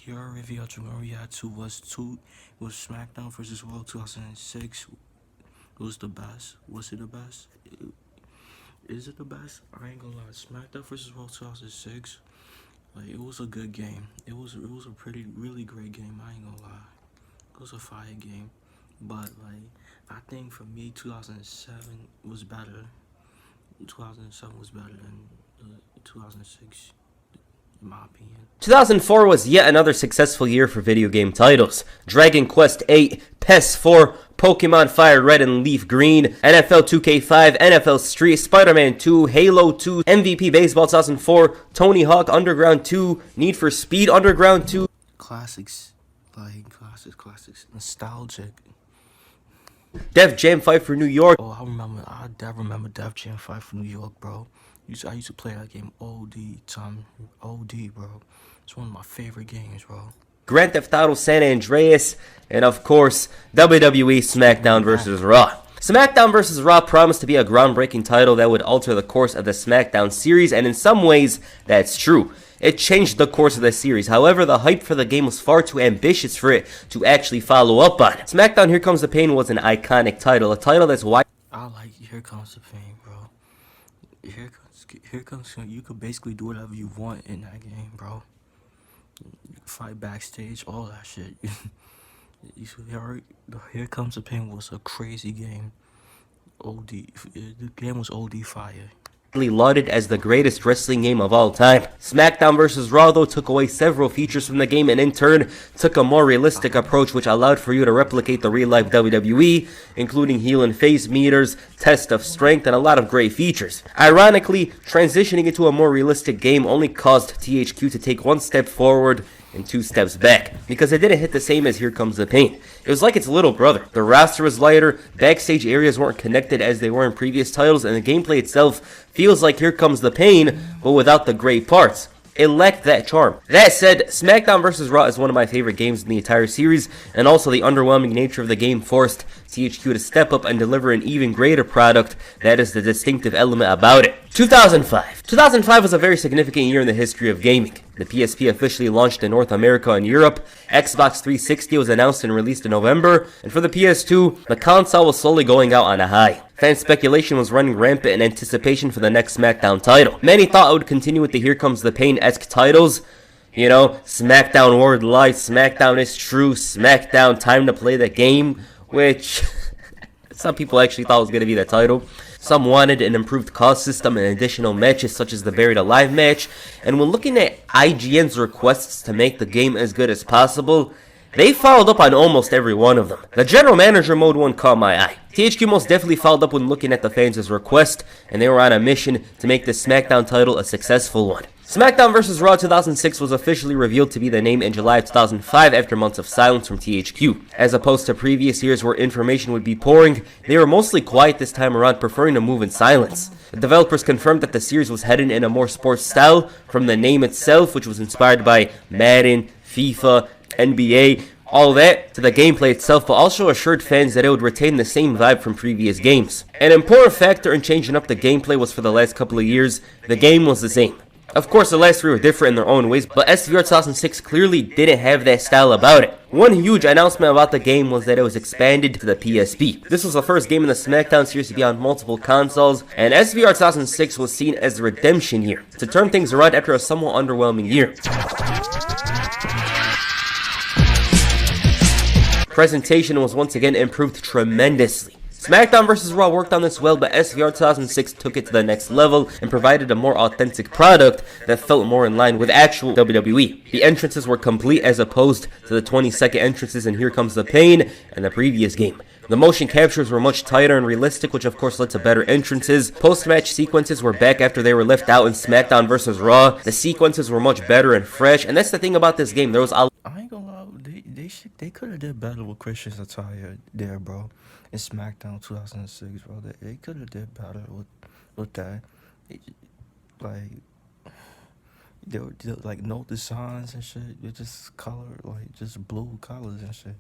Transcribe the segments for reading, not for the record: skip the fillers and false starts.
Your review of Maria 2 was SmackDown versus Raw 2006. It was the best. Was it the best? Is it the best? I ain't gonna lie. SmackDown versus Raw 2006. Like, it was a good game. It was a really great game. I ain't gonna lie. It was a fire game. But like, I think for me 2007 was better. 2007 was better than 2006, in my opinion. 2004 was yet another successful year for video game titles. Dragon Quest VIII, PES 4, Pokemon Fire Red and Leaf Green, NFL 2K5, NFL Street, Spider-Man 2, Halo 2, MVP Baseball 2004, Tony Hawk Underground 2, Need for Speed Underground 2. Classics, like classics, nostalgic. Def Jam 5 for New York. Oh, I remember Def Jam 5 from New York, bro. I used to play that game OD, bro. It's one of my favorite games, bro. Grand Theft Auto San Andreas, and of course, WWE SmackDown vs. Raw. SmackDown vs. Raw promised to be a groundbreaking title that would alter the course of the SmackDown series, and in some ways, that's true. It changed the course of the series. However, the hype for the game was far too ambitious for it to actually follow up on it. SmackDown Here Comes the Pain was an iconic title, a title that's wide. I like Here Comes the Pain, bro. Here comes, you could basically do whatever you want in that game, bro. You can fight backstage, all that shit. Here Comes the Pain was a crazy game. The game was OD fire. Lauded as the greatest wrestling game of all time. SmackDown vs. Raw, though, took away several features from the game and in turn took a more realistic approach which allowed for you to replicate the real-life WWE, including heel and face meters, test of strength, and a lot of great features. Ironically, transitioning into a more realistic game only caused THQ to take one step forward and 2 steps back, because it didn't hit the same as Here Comes the Pain. It was like its little brother. The roster was lighter, backstage areas weren't connected as they were in previous titles, and the gameplay itself feels like Here Comes the Pain, but without the great parts. It lacked that charm. That said, SmackDown vs. Raw is one of my favorite games in the entire series, and also the underwhelming nature of the game forced THQ to step up and deliver an even greater product that is the distinctive element about it. 2005. 2005 was a very significant year in the history of gaming. The PSP officially launched in North America and Europe, Xbox 360 was announced and released in November, and for the PS2, the console was slowly going out on a high. Fan speculation was running rampant in anticipation for the next SmackDown title. Many thought it would continue with the Here Comes the Pain-esque titles. You know, SmackDown World Life, SmackDown is True, SmackDown Time to Play the Game, which some people actually thought was going to be the title. Some wanted an improved cost system and additional matches such as the Buried Alive match, and when looking at IGN's requests to make the game as good as possible, they followed up on almost every one of them. The General Manager mode one caught my eye. THQ most definitely followed up when looking at the fans' request, and they were on a mission to make the SmackDown title a successful one. SmackDown vs. Raw 2006 was officially revealed to be the name in July of 2005 after months of silence from THQ. As opposed to previous years where information would be pouring, they were mostly quiet this time around, preferring to move in silence. The developers confirmed that the series was headed in a more sports style from the name itself, which was inspired by Madden, FIFA, NBA, all that, to the gameplay itself, but also assured fans that it would retain the same vibe from previous games. An important factor in changing up the gameplay was for the last couple of years, the game was the same. Of course, the last 3 were different in their own ways, but SVR 2006 clearly didn't have that style about it. One huge announcement about the game was that it was expanded to the PSP. This was the first game in the SmackDown series to be on multiple consoles, and SVR 2006 was seen as the redemption year, to turn things around after a somewhat underwhelming year. Presentation was once again improved tremendously. SmackDown vs. Raw worked on this well, but SVR 2006 took it to the next level and provided a more authentic product that felt more in line with actual WWE. The entrances were complete as opposed to the 20-second entrances in Here Comes the Pain and the previous game. The motion captures were much tighter and realistic, which of course led to better entrances. Post-match sequences were back after they were left out in SmackDown vs. Raw. The sequences were much better and fresh, and that's the thing about this game. There was a I ain't gonna lie, they could have did better with Christian's attire there, bro. In SmackDown 2006, bro, they could have did better with that. Like, they were like no designs and shit. They just color, like just blue colors and shit.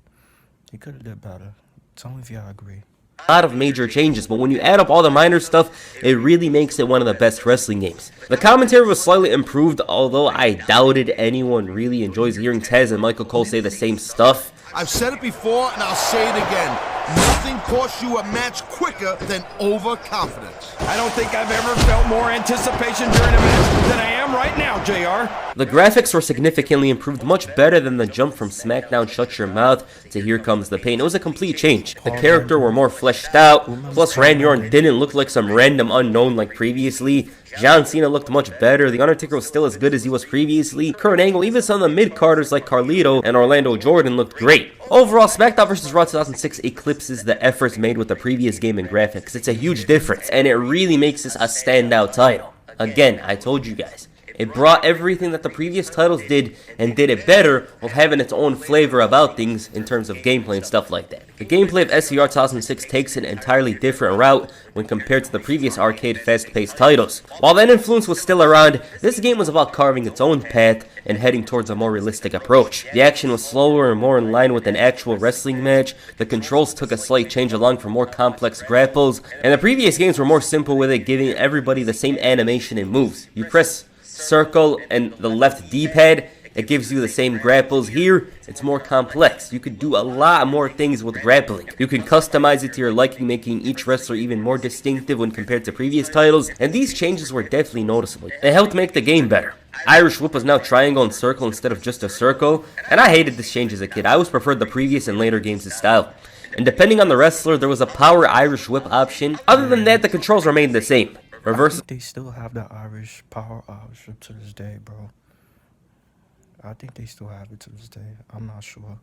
They could have did better. Tell me if y'all agree. A lot of major changes, but when you add up all the minor stuff, it really makes it one of the best wrestling games. The commentary was slightly improved, although I doubted anyone really enjoys hearing Taz and Michael Cole say the same stuff. I've said it before and I'll say it again. Nothing costs you a match quicker than overconfidence. I don't think I've ever felt more anticipation during a match than I am right now, JR. The graphics were significantly improved, much better than the jump from SmackDown Shut Your Mouth to Here Comes the Pain. It was a complete change. The character were more fleshed out, plus Randy Orton didn't look like some random unknown like previously. John Cena looked much better. The Undertaker was still as good as he was previously. Kurt Angle, even some of the mid-carders like Carlito and Orlando Jordan looked great. Overall, SmackDown vs. Raw 2006 eclipses the efforts made with the previous game in graphics. It's a huge difference, and it really makes this a standout title. Again, I told you guys. It brought everything that the previous titles did and did it better while having its own flavor about things in terms of gameplay and stuff like that. The gameplay of SVR 2006 takes an entirely different route when compared to the previous arcade fast-paced titles. While that influence was still around, this game was about carving its own path and heading towards a more realistic approach. The action was slower and more in line with an actual wrestling match, the controls took a slight change along for more complex grapples, and the previous games were more simple with it giving everybody the same animation and moves. You press circle and the left D-pad, it gives you the same grapples. Here, it's more complex. You could do a lot more things with grappling. You can customize it to your liking, making each wrestler even more distinctive when compared to previous titles, and these changes were definitely noticeable. They helped make the game better. Irish Whip was now triangle and circle instead of just a circle, and I hated this change as a kid. I always preferred the previous and later games' style. And depending on the wrestler, there was a power Irish Whip option. Other than that, the controls remained the same. Reverse. They still have the Irish power Irish Whip to this day, bro. I think they still have it to this day. I'm not sure.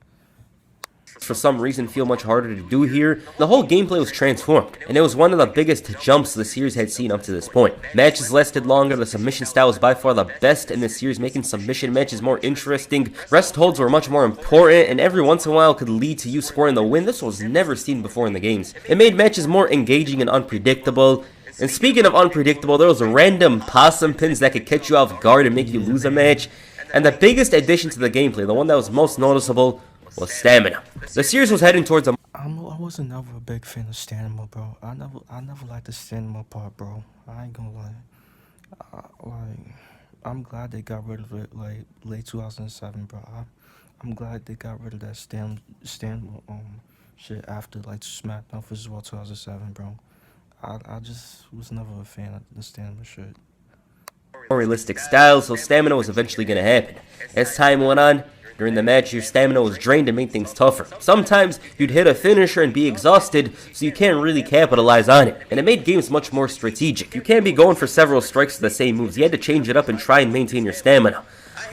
For some reason feel much harder to do here. The whole gameplay was transformed, and it was one of the biggest jumps the series had seen up to this point. Matches lasted longer, the submission style was by far the best in the series, making submission matches more interesting. Rest holds were much more important, and every once in a while could lead to you scoring the win. This was never seen before in the games. It made matches more engaging and unpredictable. And speaking of unpredictable, there was random possum pins that could catch you off guard and make you lose a match. And the biggest addition to the gameplay, the one that was most noticeable, was stamina. The series was heading towards a... I wasn't never a big fan of stamina, bro. I never liked the stamina part, bro. I ain't gonna lie. I'm glad they got rid of it, like, late 2007, bro. I'm glad they got rid of that stamina shit after, like, SmackDown vs. Raw 2007, bro. I just was never a fan of the stamina shit. More realistic style, so stamina was eventually going to happen. As time went on, during the match, your stamina was drained to make things tougher. Sometimes, you'd hit a finisher and be exhausted, so you can't really capitalize on it. And it made games much more strategic. You can't be going for several strikes of the same moves. You had to change it up and try and maintain your stamina.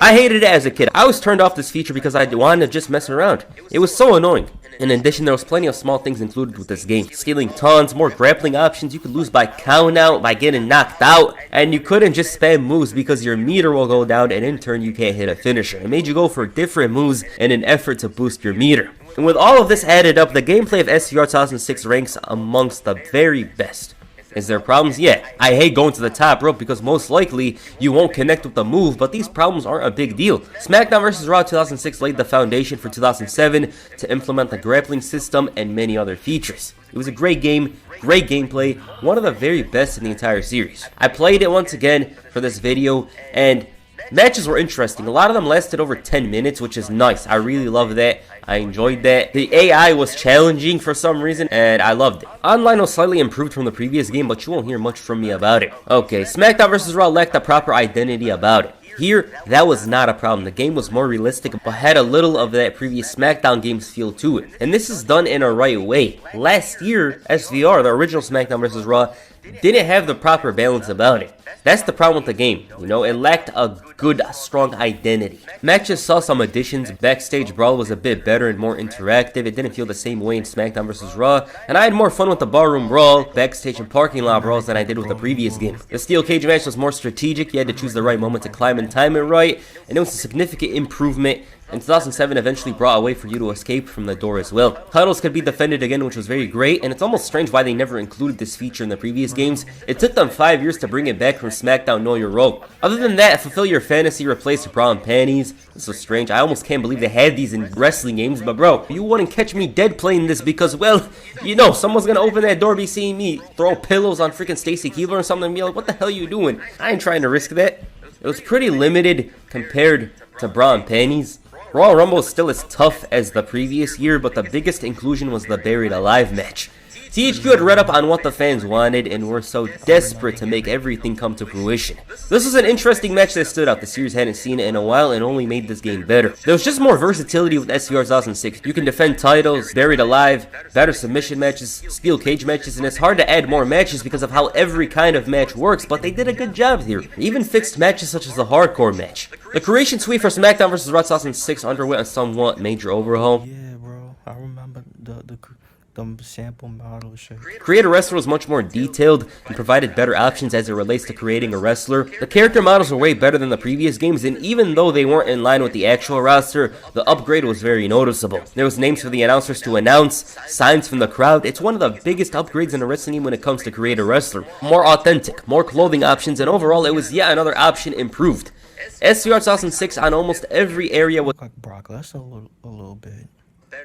I hated it as a kid. I was turned off this feature because I wanted to just mess around. It was so annoying. In addition, there was plenty of small things included with this game. Stealing tons, more grappling options, you could lose by count out, by getting knocked out, and you couldn't just spam moves because your meter will go down and in turn you can't hit a finisher. It made you go for different moves in an effort to boost your meter. And with all of this added up, the gameplay of SVR 2006 ranks amongst the very best. Is there problems? Yeah. I hate going to the top rope because most likely you won't connect with the move, but these problems aren't a big deal. SmackDown vs. Raw 2006 laid the foundation for 2007 to implement the grappling system and many other features. It was a great game, great gameplay, one of the very best in the entire series. I played it once again for this video, and matches were interesting. A lot of them lasted over 10 minutes, which is nice. I really love that. I enjoyed that. The AI was challenging for some reason, and I loved it. Online was slightly improved from the previous game, but you won't hear much from me about it. Okay, SmackDown vs. Raw lacked a proper identity about it. Here, that was not a problem. The game was more realistic, but had a little of that previous SmackDown game's feel to it. And this is done in a right way. Last year, SVR, the original SmackDown vs. Raw, didn't have the proper balance about it. That's the problem with the game, you know, it lacked a good, strong identity. Matches saw some additions. Backstage Brawl was a bit better and more interactive. It didn't feel the same way in SmackDown vs. Raw, and I had more fun with the Barroom Brawl, Backstage and Parking Lot Brawls than I did with the previous game. The Steel Cage match was more strategic. You had to choose the right moment to climb and time it right, and it was a significant improvement. And 2007 eventually brought a way for you to escape from the door as well. Titles could be defended again, which was very great, and it's almost strange why they never included this feature in the previous games. It took them 5 years to bring it back from SmackDown Know Your Role. Other than that, fulfill your fantasy, replace your bra and panties. This is strange. I almost can't believe they had these in wrestling games, but bro, you wouldn't catch me dead playing this because, well, you know, someone's gonna open that door, be seeing me throw pillows on freaking Stacy Keibler or something, and be like, what the hell are you doing? I ain't trying to risk that. It was pretty limited compared to bra and panties. Royal Rumble is still as tough as the previous year, but the biggest inclusion was the Buried Alive match. THQ had read up on what the fans wanted and were so desperate to make everything come to fruition. This was an interesting match that stood out. The series hadn't seen it in a while and only made this game better. There was just more versatility with SVR 2006. You can defend titles, Buried Alive, better submission matches, steel cage matches, and it's hard to add more matches because of how every kind of match works, but they did a good job here. They even fixed matches such as the hardcore match. The creation suite for SmackDown vs. Raw 2006 underwent a somewhat major overhaul. Yeah, bro. I remember the sample model shit. Create a Wrestler was much more detailed and provided better options as it relates to creating a wrestler. The character models were way better than the previous games, and even though they weren't in line with the actual roster, the upgrade was very noticeable. There was names for the announcers to announce, signs from the crowd. It's one of the biggest upgrades in a wrestling game when it comes to create a wrestler. More authentic, more clothing options, and overall it was yet another option improved. SVR 2006 on almost every area was Like Brock Lesnar a little bit.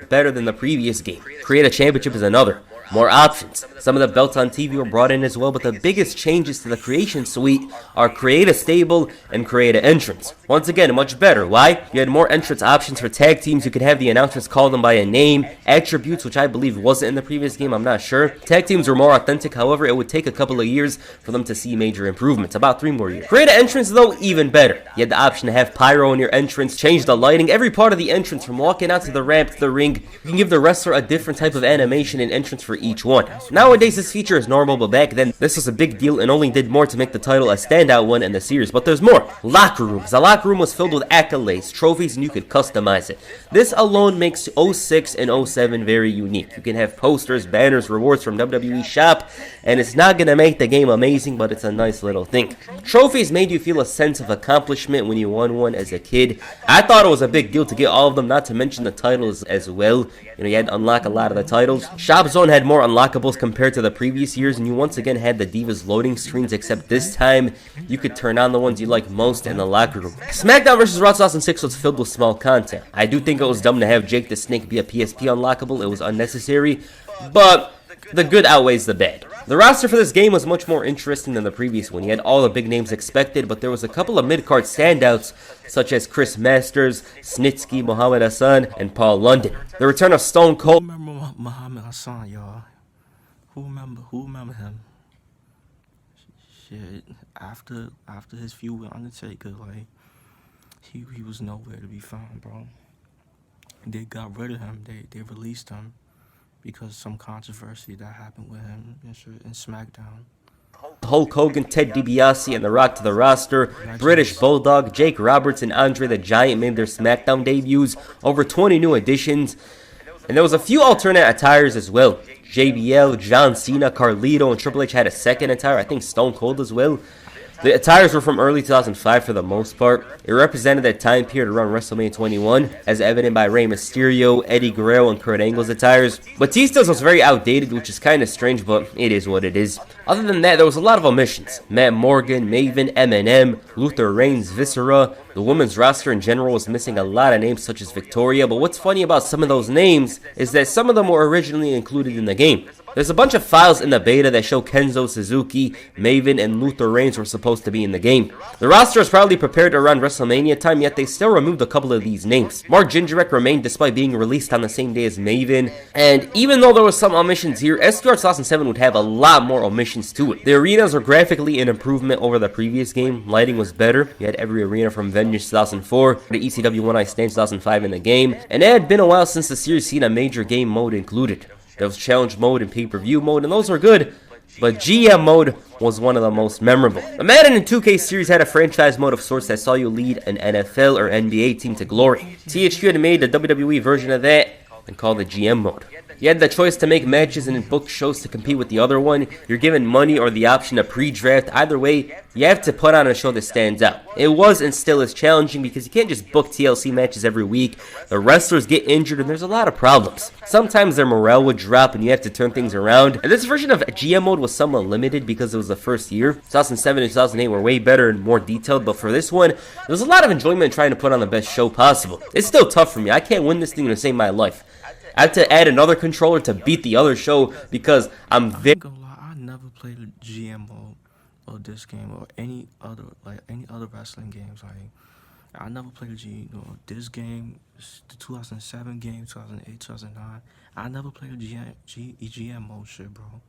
better than the previous game. Create a Championship is another. More options. Some of the belts on TV were brought in as well, but the biggest changes to the creation suite are create a stable and create an entrance. Once again, much better. Why? You had more entrance options for tag teams. You could have the announcers call them by a name, attributes, which I believe wasn't in the previous game, I'm not sure. Tag teams were more authentic, however, it would take a couple of years for them to see major improvements, about 3 more years. Create an entrance, though, even better. You had the option to have pyro in your entrance, change the lighting, every part of the entrance, from walking out to the ramp to the ring. You can give the wrestler a different type of animation and entrance for each one. Nowadays, this feature is normal, but back then, this was a big deal and only did more to make the title a standout one in the series. But there's more. Locker rooms. The locker room was filled with accolades, trophies, and you could customize it. This alone makes 06 and 07 very unique. You can have posters, banners, rewards from WWE Shop, and it's not going to make the game amazing, but it's a nice little thing. Trophies made you feel a sense of accomplishment when you won one as a kid. I thought it was a big deal to get all of them, not to mention the titles as well. You know, you had to unlock a lot of the titles. Shop Zone had more unlockables compared to the previous years, and you once again had the Divas loading screens, except this time you could turn on the ones you like most in the locker room. SmackDown vs. Raw 2006 was filled with small content. I do think it was dumb to have Jake the Snake be a PSP unlockable. It was unnecessary, but the good outweighs the bad. The roster for this game was much more interesting than the previous one. You had all the big names expected, but there was a couple of mid-card standouts, such as Chris Masters, Snitsky, Muhammad Hassan, and Paul London. The return of Stone Cold. Who remember Muhammad Hassan, y'all? Who remember him? Shit, after his feud with Undertaker, like, he was nowhere to be found, bro. They got rid of him. They released him because some controversy that happened with him in SmackDown. Hulk Hogan, Ted DiBiase, and The Rock to the roster. British Bulldog, Jake Roberts, and Andre the Giant made their SmackDown debuts. Over 20 new additions. And there was a few alternate attires as well. JBL, John Cena, Carlito, and Triple H had a second attire. I think Stone Cold as well. The attires were from early 2005 for the most part. It represented that time period around WrestleMania 21, as evident by Rey Mysterio, Eddie Guerrero, and Kurt Angle's attires. Batista's was very outdated, which is kind of strange, but it is what it is. Other than that, there was a lot of omissions. Matt Morgan, Maven, MNM, Luther Reigns, Viscera. The women's roster in general was missing a lot of names such as Victoria, but what's funny about some of those names is that some of them were originally included in the game. There's a bunch of files in the beta that show Kenzo Suzuki, Maven, and Luther Reigns were supposed to be in the game. The roster is probably prepared around WrestleMania time, yet they still removed a couple of these names. Mark Jindrak remained despite being released on the same day as Maven, and even though there was some omissions here, SVR 2007 would have a lot more omissions to it. The arenas were graphically an improvement over the previous game. Lighting was better. You had every arena from Vengeance 2004 to ECW One Night Stand 2005 in the game, and it had been a while since the series seen a major game mode included. There was challenge mode and pay-per-view mode, and those were good, but GM mode was one of the most memorable. The Madden and 2K series had a franchise mode of sorts that saw you lead an NFL or NBA team to glory. THQ had made the WWE version of that and called it GM mode. You had the choice to make matches and book shows to compete with the other one. You're given money or the option to pre-draft. Either way, you have to put on a show that stands out. It was and still is challenging because you can't just book TLC matches every week. The wrestlers get injured and there's a lot of problems. Sometimes their morale would drop and you have to turn things around. And this version of GM mode was somewhat limited because it was the first year. 2007 and 2008 were way better and more detailed, but for this one, there was a lot of enjoyment in trying to put on the best show possible. It's still tough for me. I can't win this thing to save my life. I have to add another controller to beat the other show because I'm I very... ain't gonna lie, I never played a GM mode or this game or any other wrestling games. Like I never played this game, the 2007 game, 2008, 2009. I never played a GM mode shit, bro.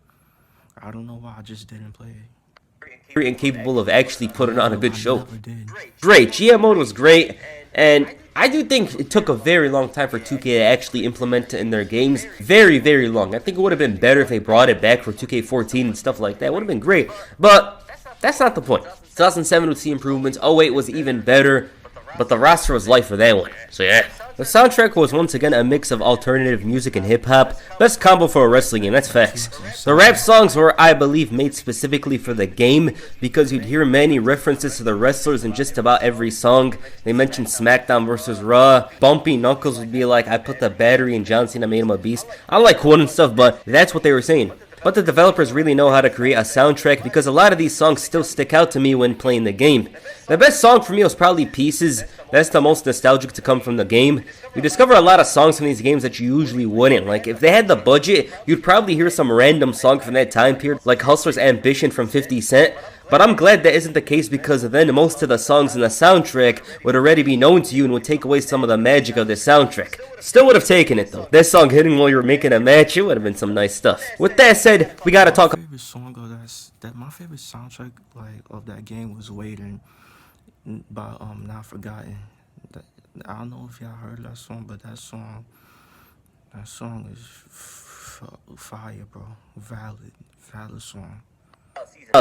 I don't know why. I just didn't play it. very incapable of actually putting on a good show. Never did. Great, GM mode was great, and I do think it took a very long time for 2K to actually implement it in their games. Very, very long. I think it would have been better if they brought it back for 2K14 and stuff like that. It would have been great, but that's not the point. 2007 would see improvements. 08 was even better, but the roster was light for that one. So yeah. The soundtrack was once again a mix of alternative music and hip-hop. Best combo for a wrestling game, that's facts. The rap songs were, I believe, made specifically for the game because you'd hear many references to the wrestlers in just about every song. They mentioned SmackDown versus Raw. Bumpy Knuckles would be like, I put the battery in John Cena, made him a beast. I like quote and stuff, but that's what they were saying. But the developers really know how to create a soundtrack because a lot of these songs still stick out to me when playing the game. The best song for me was probably Pieces. That's the most nostalgic to come from the game. You discover a lot of songs from these games that you usually wouldn't. Like, if they had the budget, you'd probably hear some random song from that time period, like Hustler's Ambition from 50 Cent. But I'm glad that isn't the case because then most of the songs in the soundtrack would already be known to you and would take away some of the magic of the soundtrack. Still would have taken it though. That song hitting while you were making a match, it would have been some nice stuff. With that said, we gotta talk. My favorite song of my favorite soundtrack of that game was Waiting by Not Forgotten. I don't know if y'all heard that song, but that song is fire, bro. Valid song.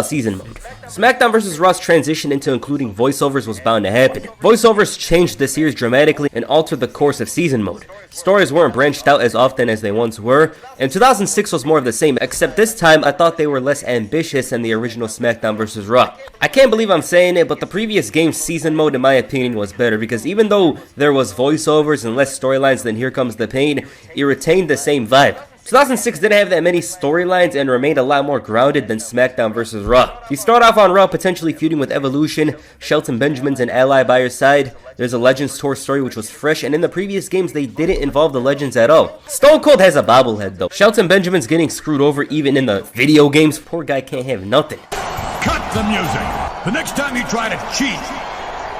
Season mode. SmackDown vs. Raw's transition into including voiceovers was bound to happen. Voiceovers changed the series dramatically and altered the course of season mode. Stories weren't branched out as often as they once were, and 2006 was more of the same, except this time I thought they were less ambitious than the original SmackDown vs. Raw. I can't believe I'm saying it, but the previous game's season mode in my opinion was better, because even though there was voiceovers and less storylines than Here Comes the Pain, it retained the same vibe. 2006 didn't have that many storylines and remained a lot more grounded than SmackDown vs. Raw. You start off on Raw potentially feuding with Evolution, Shelton Benjamin's an ally by your side. There's a Legends Tour story which was fresh, and in the previous games they didn't involve the Legends at all. Stone Cold has a bobblehead though. Shelton Benjamin's getting screwed over even in the video games. Poor guy can't have nothing. Cut the music. The next time you try to cheat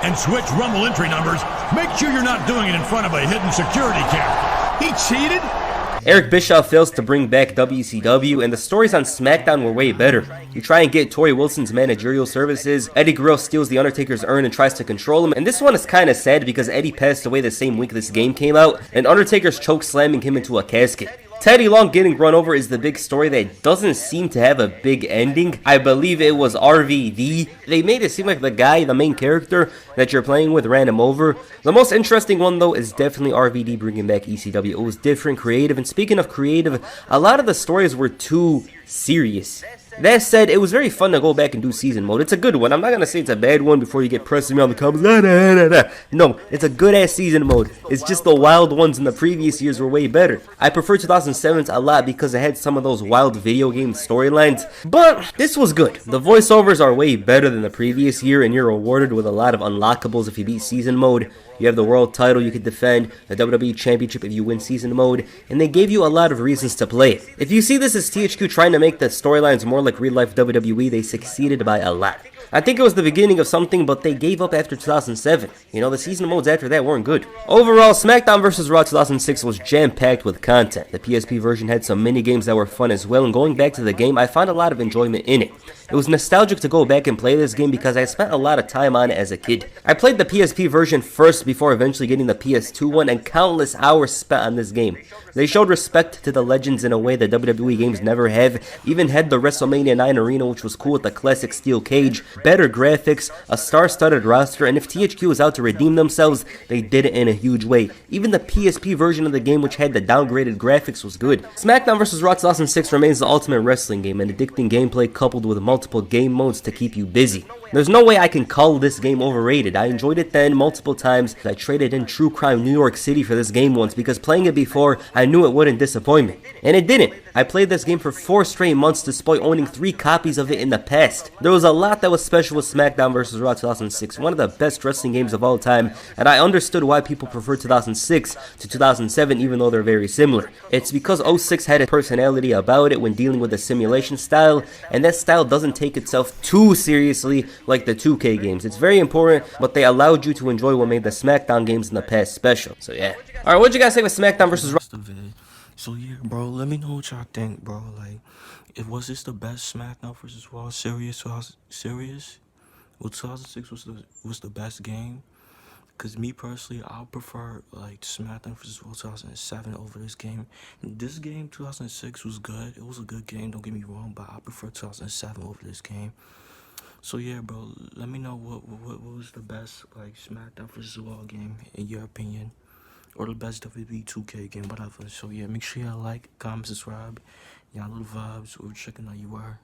and switch Rumble entry numbers, make sure you're not doing it in front of a hidden security camera. He cheated? Eric Bischoff fails to bring back WCW, and the stories on SmackDown were way better. You try and get Tori Wilson's managerial services, Eddie Guerrero steals The Undertaker's urn and tries to control him, and this one is kinda sad because Eddie passed away the same week this game came out, and Undertaker's choke slamming him into a casket. Teddy Long getting run over is the big story that doesn't seem to have a big ending. I believe it was RVD. They made it seem like the guy, the main character that you're playing with, ran him over. The most interesting one though is definitely RVD bringing back ECW. It was different, creative, and speaking of creative, a lot of the stories were too serious. That said, it was very fun to go back and do season mode. It's a good one. I'm not going to say it's a bad one before you get pressing me on the comments. No, it's a good ass season mode. It's just the wild ones in the previous years were way better. I prefer 2007's a lot because it had some of those wild video game storylines. But this was good. The voiceovers are way better than the previous year, and you're rewarded with a lot of unlockables if you beat season mode. You have the world title you could defend, the WWE Championship if you win season mode, and they gave you a lot of reasons to play it. If you see this as THQ trying to make the storylines more like real life WWE, they succeeded by a lot. I think it was the beginning of something, but they gave up after 2007. You know, the season modes after that weren't good. Overall, SmackDown vs. Raw 2006 was jam-packed with content. The PSP version had some mini-games that were fun as well, and going back to the game, I found a lot of enjoyment in it. It was nostalgic to go back and play this game because I spent a lot of time on it as a kid. I played the PSP version first before eventually getting the PS2 one, and countless hours spent on this game. They showed respect to the legends in a way that WWE games never have, even had the WrestleMania 9 arena which was cool with the classic steel cage, better graphics, a star-studded roster, and if THQ was out to redeem themselves, they did it in a huge way. Even the PSP version of the game, which had the downgraded graphics, was good. SmackDown vs. Raw 2006 remains the ultimate wrestling game, an addicting gameplay coupled with multiple game modes to keep you busy. There's no way I can call this game overrated. I enjoyed it then multiple times. I traded in True Crime New York City for this game once because playing it before, I knew it wouldn't disappoint me. And it didn't. I played this game for 4 straight months despite owning 3 copies of it in the past. There was a lot that was special with SmackDown vs. Raw 2006, one of the best wrestling games of all time, and I understood why people prefer 2006 to 2007 even though they're very similar. It's because 06 had a personality about it when dealing with the simulation style, and that style doesn't take itself too seriously like the 2K games. It's very important, but they allowed you to enjoy what made the SmackDown games in the past special. So yeah. Alright, what'd you guys say with SmackDown vs. Raw? So yeah, bro, let me know what y'all think, bro. Like, was this the best SmackDown vs. Raw series? Serious? Well, 2006 was the best game. Cause me personally, I prefer like SmackDown vs. Raw 2007 over this game. This game 2006 was good. It was a good game. Don't get me wrong, but I prefer 2007 over this game. So yeah, bro, let me know what was the best like SmackDown vs. Raw game in your opinion, or the best WWE 2K game, whatever. So yeah, make sure y'all like, comment, subscribe. Y'all little vibes. We're checking out you are.